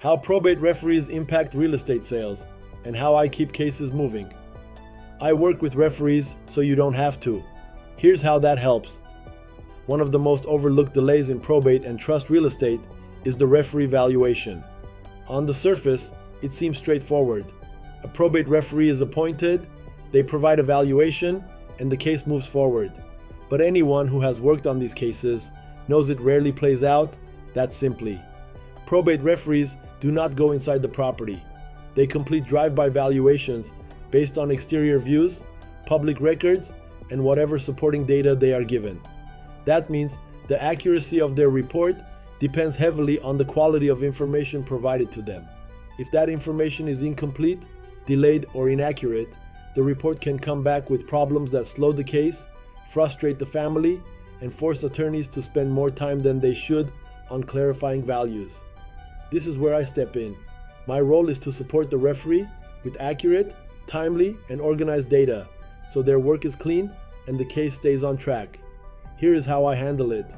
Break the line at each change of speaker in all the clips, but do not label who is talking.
How probate referees impact real estate sales, and how I keep cases moving. I work with referees so you don't have to. Here's how that helps. One of the most overlooked delays in probate and trust real estate is the referee valuation. On the surface, it seems straightforward. A probate referee is appointed, they provide a valuation, and the case moves forward. But anyone who has worked on these cases knows it rarely plays out that simply. Probate referees do not go inside the property. They complete drive-by valuations based on exterior views, public records, and whatever supporting data they are given. That means the accuracy of their report depends heavily on the quality of information provided to them. If that information is incomplete, delayed, or inaccurate, the report can come back with problems that slow the case, frustrate the family, and force attorneys to spend more time than they should on clarifying values. This is where I step in. My role is to support the referee with accurate, timely, and organized data so their work is clean and the case stays on track. Here is how I handle it.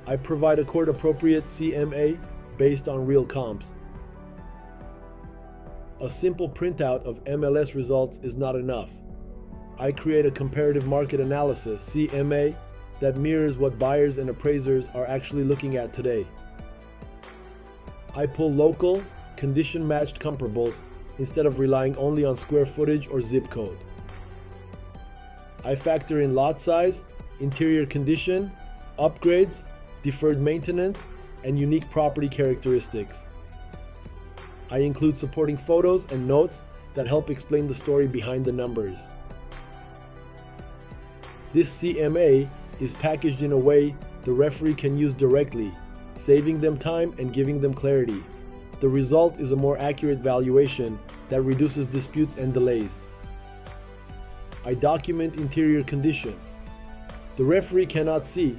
I provide a court-appropriate CMA based on real comps. A simple printout of MLS results is not enough. I create a comparative market analysis, CMA, that mirrors what buyers and appraisers are actually looking at today. I pull local, condition-matched comparables instead of relying only on square footage or zip code. I factor in lot size, interior condition, upgrades, deferred maintenance, and unique property characteristics. I include supporting photos and notes that help explain the story behind the numbers. This CMA is packaged in a way the referee can use directly, saving them time and giving them clarity. The result is a more accurate valuation that reduces disputes and delays. I document interior condition. The referee cannot see.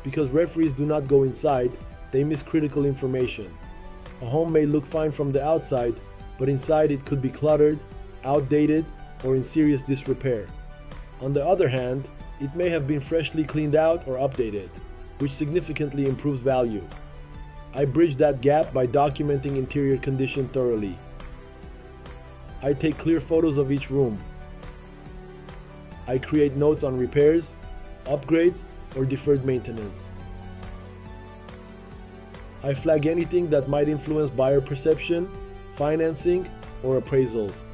Because referees do not go inside, they miss critical information. A home may look fine from the outside, but inside it could be cluttered, outdated, or in serious disrepair. On the other hand, it may have been freshly cleaned out or updated, which significantly improves value. I bridge that gap by documenting interior condition thoroughly. I take clear photos of each room. I create notes on repairs, upgrades, or deferred maintenance. I flag anything that might influence buyer perception, financing, or appraisals.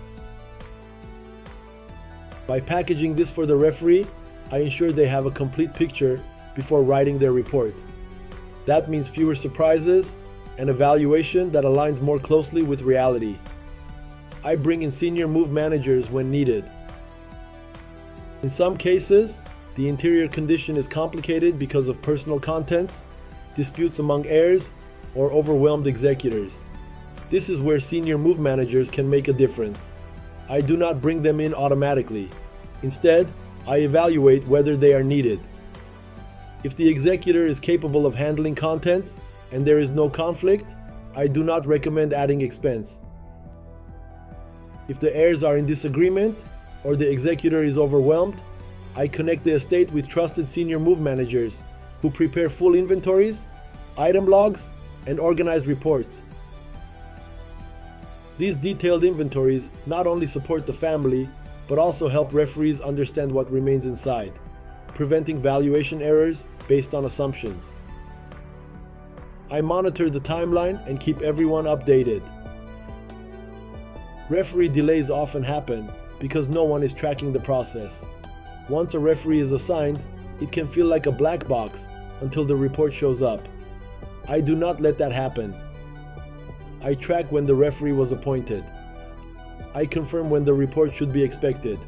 By packaging this for the referee, I ensure they have a complete picture before writing their report. That means fewer surprises and a valuation that aligns more closely with reality. I bring in senior move managers when needed. In some cases, the interior condition is complicated because of personal contents, disputes among heirs, or overwhelmed executors. This is where senior move managers can make a difference. I do not bring them in automatically. Instead, I evaluate whether they are needed. If the executor is capable of handling contents and there is no conflict, I do not recommend adding expense. If the heirs are in disagreement or the executor is overwhelmed, I connect the estate with trusted senior move managers who prepare full inventories, item logs, and organized reports. These detailed inventories not only support the family, but also help referees understand what remains inside, preventing valuation errors based on assumptions. I monitor the timeline and keep everyone updated. Referee delays often happen because no one is tracking the process. Once a referee is assigned, it can feel like a black box until the report shows up. I do not let that happen. I track when the referee was appointed. I confirm when the report should be expected.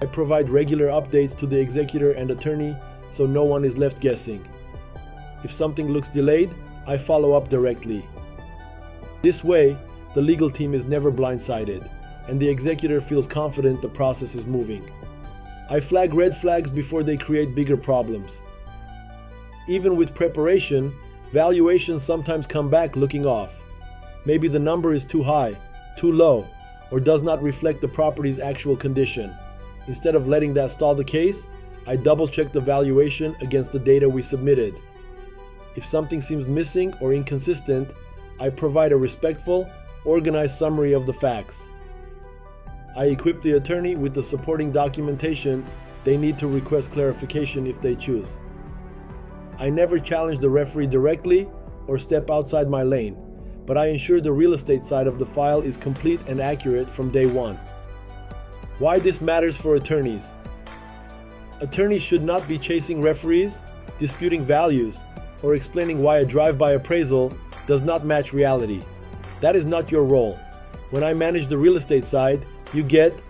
I provide regular updates to the executor and attorney so no one is left guessing. If something looks delayed, I follow up directly. This way, the legal team is never blindsided, and the executor feels confident the process is moving. I flag red flags before they create bigger problems. Even with preparation, valuations sometimes come back looking off. Maybe the number is too high, too low, or does not reflect the property's actual condition. Instead of letting that stall the case, I double-check the valuation against the data we submitted. If something seems missing or inconsistent, I provide a respectful, organized summary of the facts. I equip the attorney with the supporting documentation they need to request clarification if they choose. I never challenge the referee directly or step outside my lane, but I ensure the real estate side of the file is complete and accurate from day one. Why this matters for attorneys. Attorneys should not be chasing referees, disputing values, or explaining why a drive-by appraisal does not match reality. That is not your role. When I manage the real estate side, you get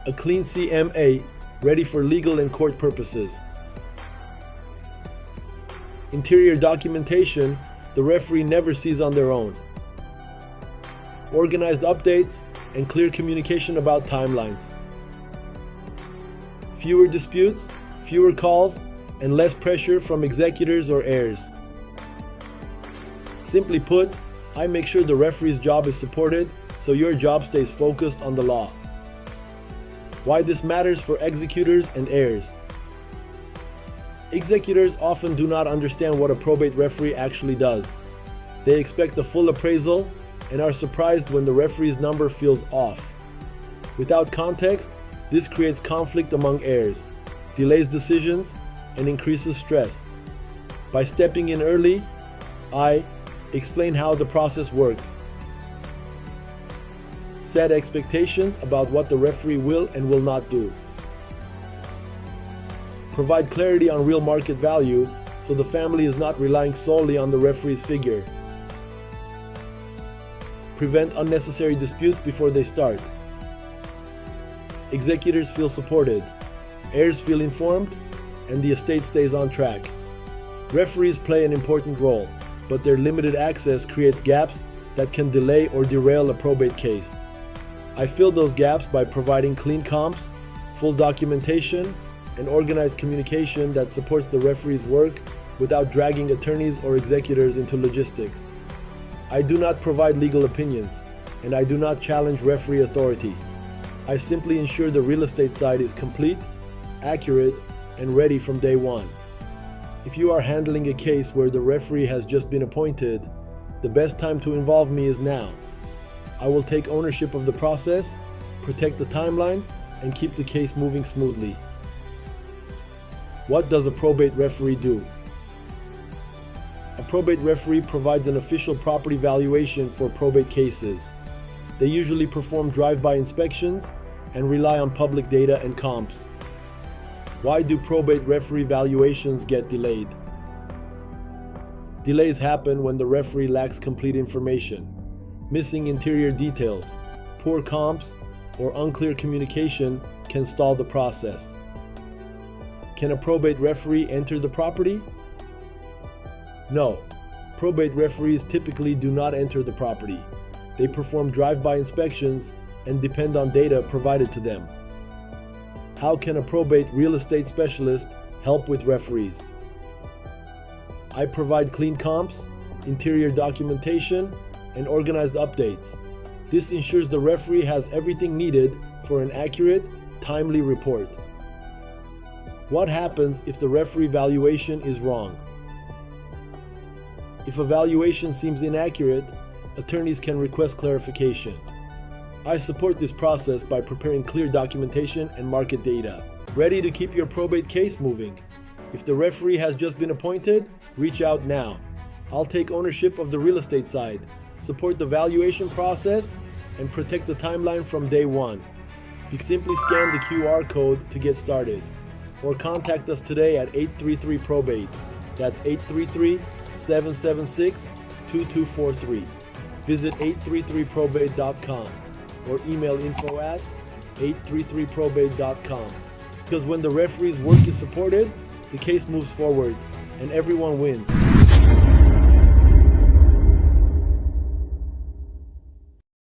a clean CMA ready for legal and court purposes. Interior documentation the referee never sees on their own. Organized updates and clear communication about timelines. Fewer disputes, fewer calls, and less pressure from executors or heirs. Simply put, I make sure the referee's job is supported so your job stays focused on the law. Why this matters for executors and heirs. Executors often do not understand what a probate referee actually does. They expect a full appraisal and are surprised when the referee's number feels off. Without context, this creates conflict among heirs, delays decisions, and increases stress. By stepping in early, I explain how the process works, set expectations about what the referee will and will not do, provide clarity on real market value so the family is not relying solely on the referee's figure, prevent unnecessary disputes before they start. Executors feel supported, heirs feel informed, and the estate stays on track. Referees play an important role, but their limited access creates gaps that can delay or derail a probate case. I fill those gaps by providing clean comps, full documentation, and organized communication that supports the referee's work without dragging attorneys or executors into logistics. I do not provide legal opinions, and I do not challenge referee authority. I simply ensure the real estate side is complete, accurate, and ready from day one. If you are handling a case where the referee has just been appointed, the best time to involve me is now. I will take ownership of the process, protect the timeline, and keep the case moving smoothly. What does a probate referee do? A probate referee provides an official property valuation for probate cases. They usually perform drive-by inspections and rely on public data and comps. Why do probate referee valuations get delayed? Delays happen when the referee lacks complete information. Missing interior details, poor comps, or unclear communication can stall the process. Can a probate referee enter the property? No. Probate referees typically do not enter the property. They perform drive-by inspections and depend on data provided to them. How can a probate real estate specialist help with referees? I provide clean comps, interior documentation, and organized updates. This ensures the referee has everything needed for an accurate, timely report. What happens if the referee valuation is wrong? If a valuation seems inaccurate, attorneys can request clarification. I support this process by preparing clear documentation and market data. Ready to keep your probate case moving? If the referee has just been appointed, reach out now. I'll take ownership of the real estate side, support the valuation process, and protect the timeline from day one. You can simply scan the QR code to get started, or contact us today at 833-PROBATE. That's 833-776-2243. Visit 833probate.com or email info@833probate.com. Because when the referee's work is supported, the case moves forward and everyone wins.